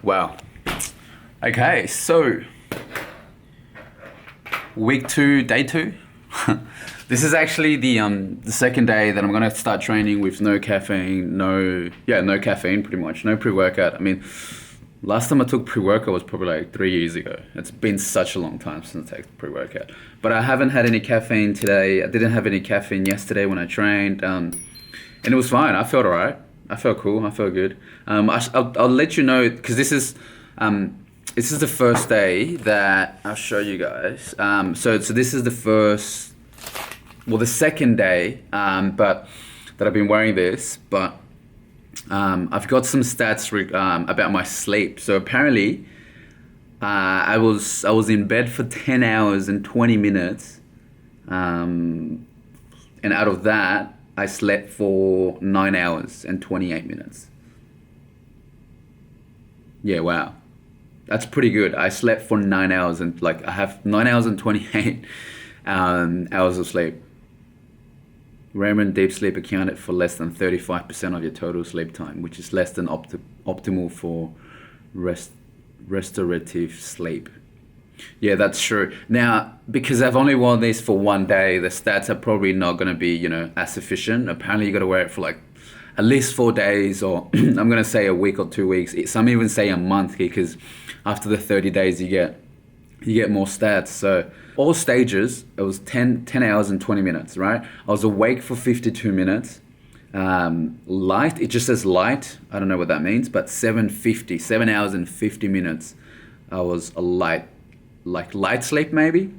Wow. Okay, so week two, day two. This is actually the second day that I'm gonna start training with no caffeine, no caffeine pretty much, no pre-workout. I mean, last time I took pre-workout was probably like 3 years ago. It's been such a long time since I took pre-workout. But I haven't had any caffeine today. I didn't have any caffeine yesterday when I trained, and it was fine. I felt alright. I felt cool. I felt good. I'll let you know because this is the first day that I'll show you guys. So this is the second day, but that I've been wearing this. But I've got some stats about my sleep. So apparently, I was in bed for 10 hours and 20 minutes, and out of that, I slept for 9 hours and 28 minutes. Yeah, wow. That's pretty good. I slept for 9 hours and I have 9 hours and 28 hours of sleep. REM and deep sleep accounted for less than 35% of your total sleep time, which is less than optimal for restorative sleep. Yeah, that's true. Now, because I've only worn these for one day, the stats are probably not going to be, as sufficient. Apparently, you got to wear it for at least 4 days, or I'm going to say a week or 2 weeks. Some even say a month, because after the 30 days, you get more stats. So all stages, it was 10 hours and 20 minutes, right? I was awake for 52 minutes. Light, it just says light. I don't know what that means, but 7 hours and 50 minutes. I was a light sleep maybe.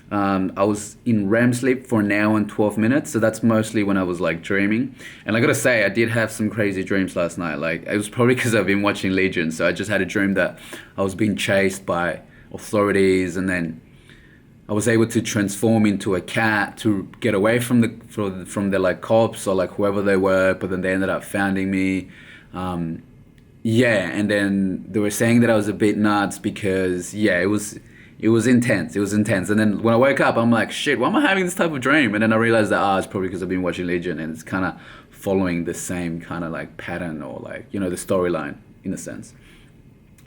I was in REM sleep for an hour and 12 minutes. So that's mostly when I was dreaming. And I gotta say, I did have some crazy dreams last night. It was probably because I've been watching Legion. So I just had a dream that I was being chased by authorities, and then I was able to transform into a cat to get away from the cops or whoever they were. But then they ended up finding me. Yeah, and then they were saying that I was a bit nuts because it was intense. It was intense. And then when I woke up, I'm like, shit, why am I having this type of dream? And then I realized that, it's probably because I've been watching Legion, and it's kind of following the same kind of pattern, or the storyline in a sense.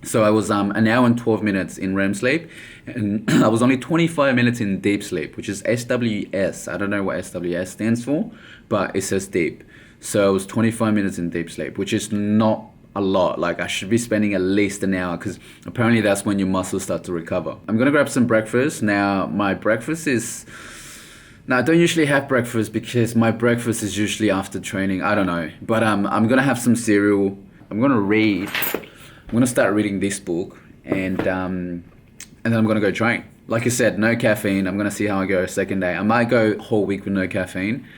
So I was an hour and 12 minutes in REM sleep, and I was only 25 minutes in deep sleep, which is SWS. I don't know what SWS stands for, but it says deep. So I was 25 minutes in deep sleep, which is not a lot. I should be spending at least an hour, because apparently that's when your muscles start to recover. I'm gonna grab some breakfast. Now my breakfast is, I don't usually have breakfast because my breakfast is usually after training. I don't know, but I'm gonna have some cereal. I'm gonna start reading this book, and then I'm gonna go train. Like I said, no caffeine. I'm gonna see how I go second day. I might go whole week with no caffeine,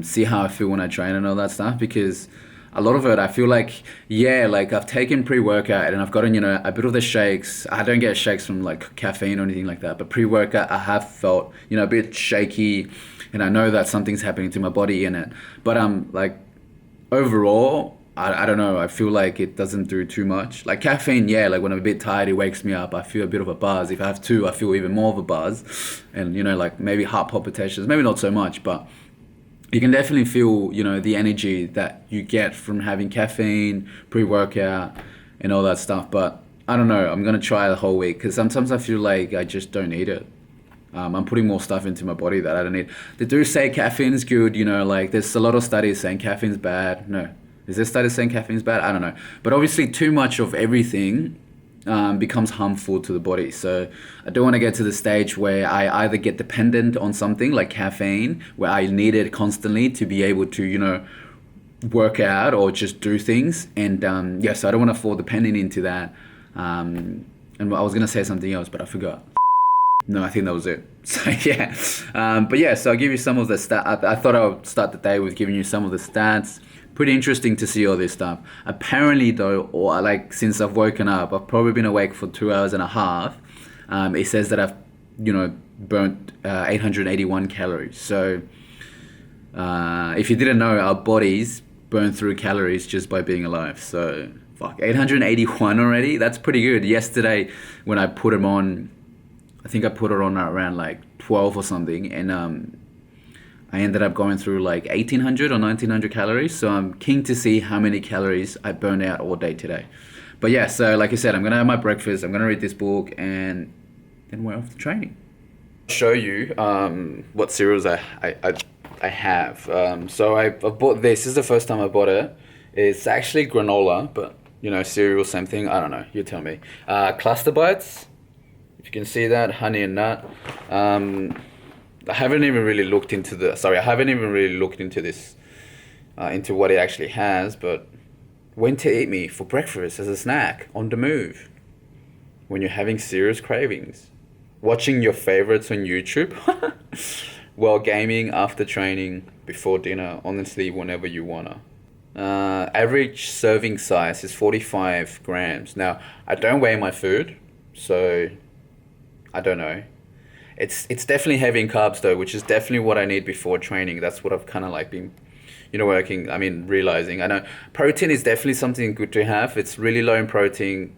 see how I feel when I train and all that stuff, because a lot of it, I feel I've taken pre-workout and I've gotten, a bit of the shakes. I don't get shakes from caffeine or anything like that, but pre-workout, I have felt, a bit shaky, and I know that something's happening to my body in it. But overall, I don't know, I feel it doesn't do too much. Caffeine, when I'm a bit tired, it wakes me up. I feel a bit of a buzz. If I have two, I feel even more of a buzz. And, maybe heart palpitations, maybe not so much, but you can definitely feel, the energy that you get from having caffeine, pre-workout, and all that stuff. But I don't know. I'm going to try the whole week, because sometimes I feel I just don't need it. I'm putting more stuff into my body that I don't need. They do say caffeine is good, there's a lot of studies saying caffeine's bad. No. Is there studies saying caffeine's bad? I don't know. But obviously too much of everything becomes harmful to the body. So I don't want to get to the stage where I either get dependent on something like caffeine, where I need it constantly to be able to, work out or just do things. And so I don't want to fall dependent into that. And I was going to say something else, but I forgot. No, I think that was it. So yeah. But yeah, so I'll give you some of the stats. I thought I would start the day with giving you some of the stats. Pretty interesting to see all this stuff. Apparently though, since I've woken up, I've probably been awake for 2 hours and a half. It says that I've, burnt 881 calories. So if you didn't know, our bodies burn through calories just by being alive. So 881 already. That's pretty good. Yesterday when I put them on, I think I put it on around 12 or something, and I ended up going through 1,800 or 1,900 calories. So I'm keen to see how many calories I burned out all day today. But yeah, so like I said, I'm gonna have my breakfast. I'm gonna read this book, and then we're off to training. Show you what cereals I have. So I bought this. This is the first time I bought it. It's actually granola, but you know, cereal, same thing. I don't know. You tell me. Cluster bites. If you can see that, honey and nut. I haven't even really looked into the. Sorry, I haven't even really looked into this, into what it actually has. But when to eat me for breakfast as a snack on the move, when you're having serious cravings, watching your favorites on YouTube, while gaming after training, before dinner. Honestly, whenever you wanna. Average serving size is 45 grams. Now, I don't weigh my food, so I don't know. It's definitely heavy in carbs though, which is definitely what I need before training. That's what I've kind of like been, realizing. I know protein is definitely something good to have. It's really low in protein,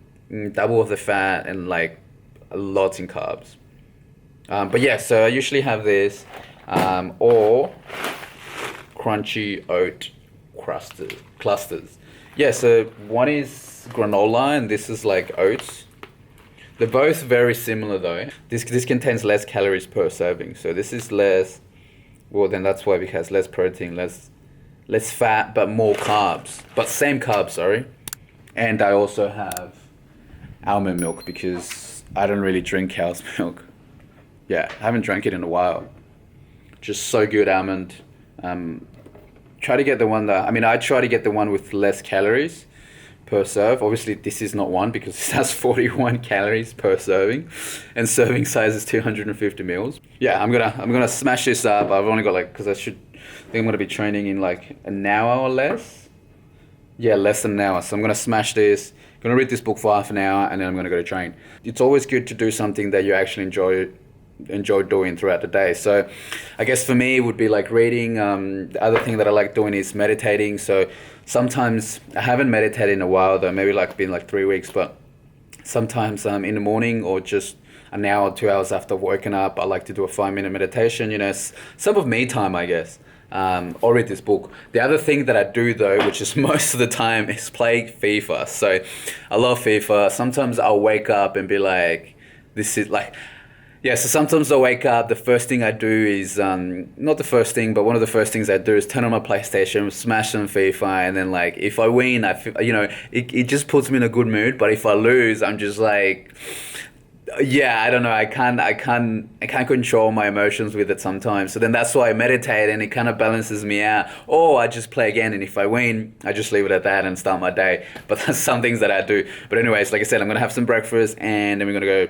double of the fat, and like a lot in carbs. But yeah, so I usually have this, or crunchy oat clusters. Yeah, so one is granola and this is like oats. They're both very similar though. This contains less calories per serving. So this is less, well then that's why, because less protein, less fat, but more carbs. But same carbs, sorry. And I also have almond milk because I don't really drink cow's milk. Yeah, I haven't drank it in a while. Just so good, almond. Try to get the one that, I try to get the one with less calories per serve. Obviously, this is not one because it has 41 calories per serving, and serving size is 250 mils. Yeah, I'm gonna smash this up. I've only got because I think I'm gonna be training in like an hour or less. Yeah, less than an hour. So I'm gonna smash this. Gonna read this book for half an hour, and then I'm gonna go to train. It's always good to do something that you actually enjoy doing throughout the day. So I guess for me it would be like reading. The other thing that I like doing is meditating. So sometimes I haven't meditated in a while though, maybe like been like 3 weeks, but sometimes in the morning or just an hour or 2 hours after woken up, I like to do a 5-minute meditation, some of me time, I guess. Or read this book. The other thing that I do though, which is most of the time, is play FIFA. So I love FIFA. Sometimes I'll wake up and be like, this is like, yeah, so sometimes I wake up, the first thing I do is, not the first thing, but one of the first things I do is turn on my PlayStation, smash some FIFA, and then like, if I win, I feel, it just puts me in a good mood, but if I lose, I'm just like, yeah, I don't know, I can't control my emotions with it sometimes, so then that's why I meditate, and it kind of balances me out, or I just play again, and if I win, I just leave it at that and start my day, but that's some things that I do. But anyways, like I said, I'm gonna have some breakfast, and then we're gonna go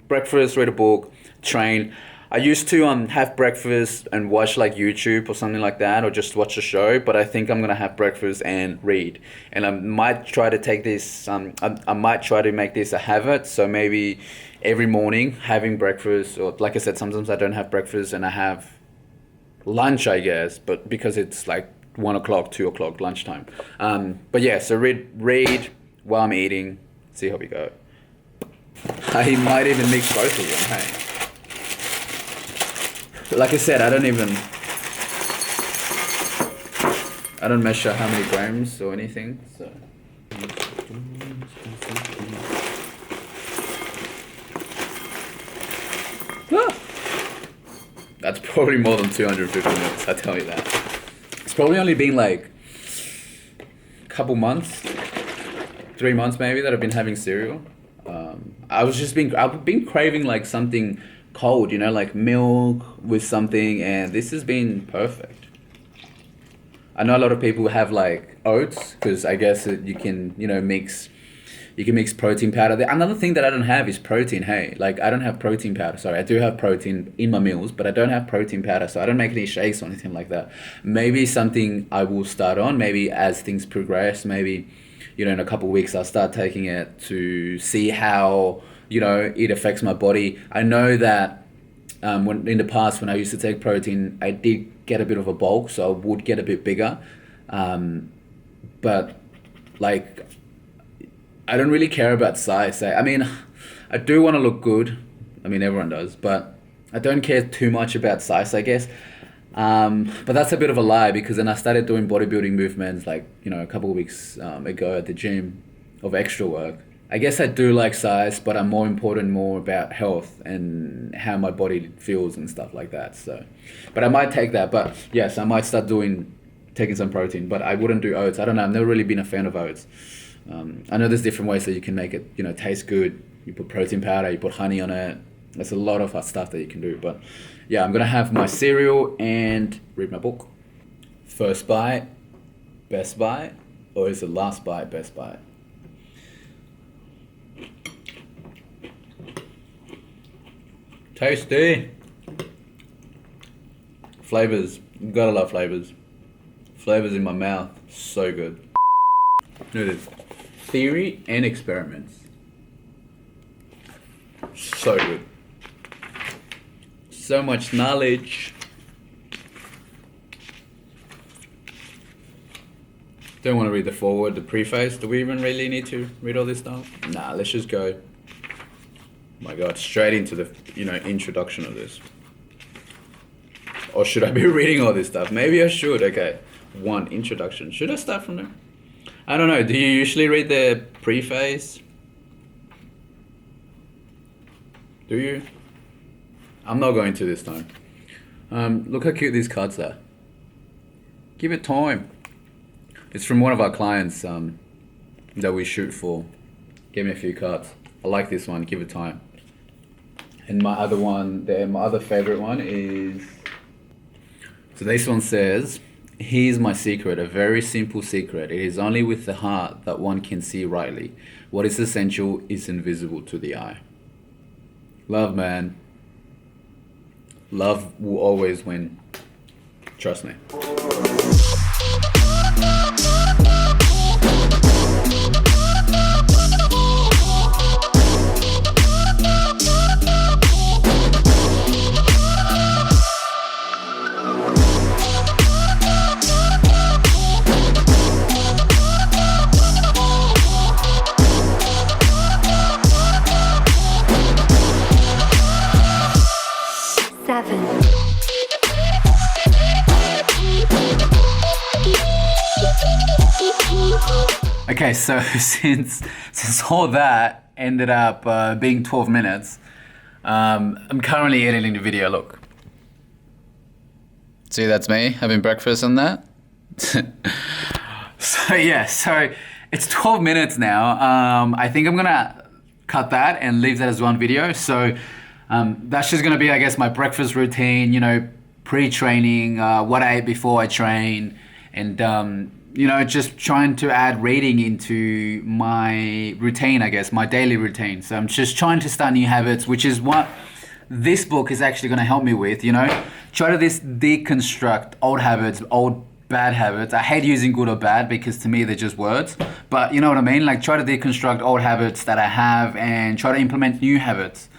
breakfast, read a book, train. I used to have breakfast and watch like YouTube or something like that, or just watch a show, but I think I'm gonna have breakfast and read. And I might try to take this, I might try to make this a habit, so maybe every morning having breakfast, or like I said, sometimes I don't have breakfast and I have lunch, I guess, but because it's like 1 o'clock, 2 o'clock lunchtime. But yeah, so read while I'm eating, see how we go. I might even mix both of them, hey. Like I said, I don't measure how many grams or anything, so. Ah! That's probably more than 250 mils, I tell you that. It's probably only been like a couple months, 3 months maybe, that I've been having cereal. I've been craving like something cold, like milk with something, and this has been perfect. I know a lot of people have like oats because I guess you can mix protein powder. Another thing that I don't have is protein. Hey, like I don't have protein powder. Sorry, I do have protein in my meals, but I don't have protein powder, so I don't make any shakes or anything like that. Maybe something I will start on. Maybe as things progress, maybe in a couple of weeks I'll start taking it to see how it affects my body. I know that when in the past when I used to take protein, I did get a bit of a bulk, so I would get a bit bigger. But like I don't really care about size. I do want to look good. Everyone does, but I don't care too much about size, I guess. But that's a bit of a lie, because then I started doing bodybuilding movements like, a couple of weeks ago at the gym. of extra work. I guess I do like size, but I'm more about health and how my body feels and stuff like that. So, but I might take that. But yes, I might start taking some protein, but I wouldn't do oats. I don't know. I've never really been a fan of oats. I know there's different ways that you can make it, taste good. You put protein powder, you put honey on it. There's a lot of stuff that you can do. But yeah, I'm gonna have my cereal and read my book. First bite, best bite, or is it last bite, best bite? Tasty. Flavors. Gotta love flavors. Flavors in my mouth. So good. Look at this. Theory and experiments. So good. So much knowledge. Don't want to read the foreword, the preface. Do we even really need to read all this stuff? Nah, let's just go. My God, straight into the introduction of this. Or should I be reading all this stuff? Maybe I should. Okay, 1 introduction. Should I start from there? I don't know. Do you usually read the preface? Do you? I'm not going to this time. Look how cute these cards are. Give it time. It's from one of our clients that we shoot for. Gave me a few cards. I like this one. Give it time. And my other favorite one is. So this one says, "Here's my secret, a very simple secret. It is only with the heart that one can see rightly. What is essential is invisible to the eye." Love, man. Love will always win. Trust me. Okay, so since all that ended up being 12 minutes, I'm currently editing the video. Look. See, that's me having breakfast and that. So it's 12 minutes now. I think I'm gonna cut that and leave that as one video. So that's just gonna be, I guess, my breakfast routine, pre-training, what I ate before I train, and just trying to add reading into my routine, I guess, my daily routine. So I'm just trying to start new habits, which is what this book is actually going to help me with, Try to deconstruct old habits, old bad habits. I hate using good or bad because to me they're just words. But you know what I mean? Like try to deconstruct old habits that I have and try to implement new habits.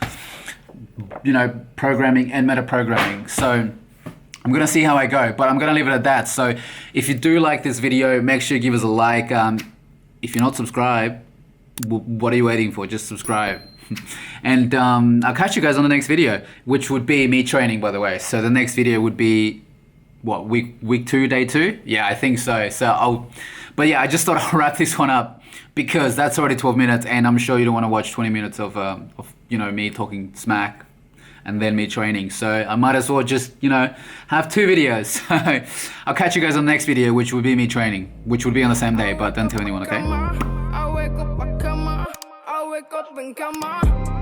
Programming and metaprogramming. So I'm going to see how I go, but I'm going to leave it at that. So if you do like this video, make sure you give us a like. If you're not subscribed, what are you waiting for? Just subscribe. And I'll catch you guys on the next video, which would be me training, by the way. So the next video would be, what, week 2, day 2? Yeah, I think so. But yeah, I just thought I'll wrap this one up because that's already 12 minutes and I'm sure you don't want to watch 20 minutes of me talking smack and then me training. So I might as well just, have 2 videos. I'll catch you guys on the next video, which would be me training, which would be on the same day, but don't tell anyone, okay? I wake up and come on.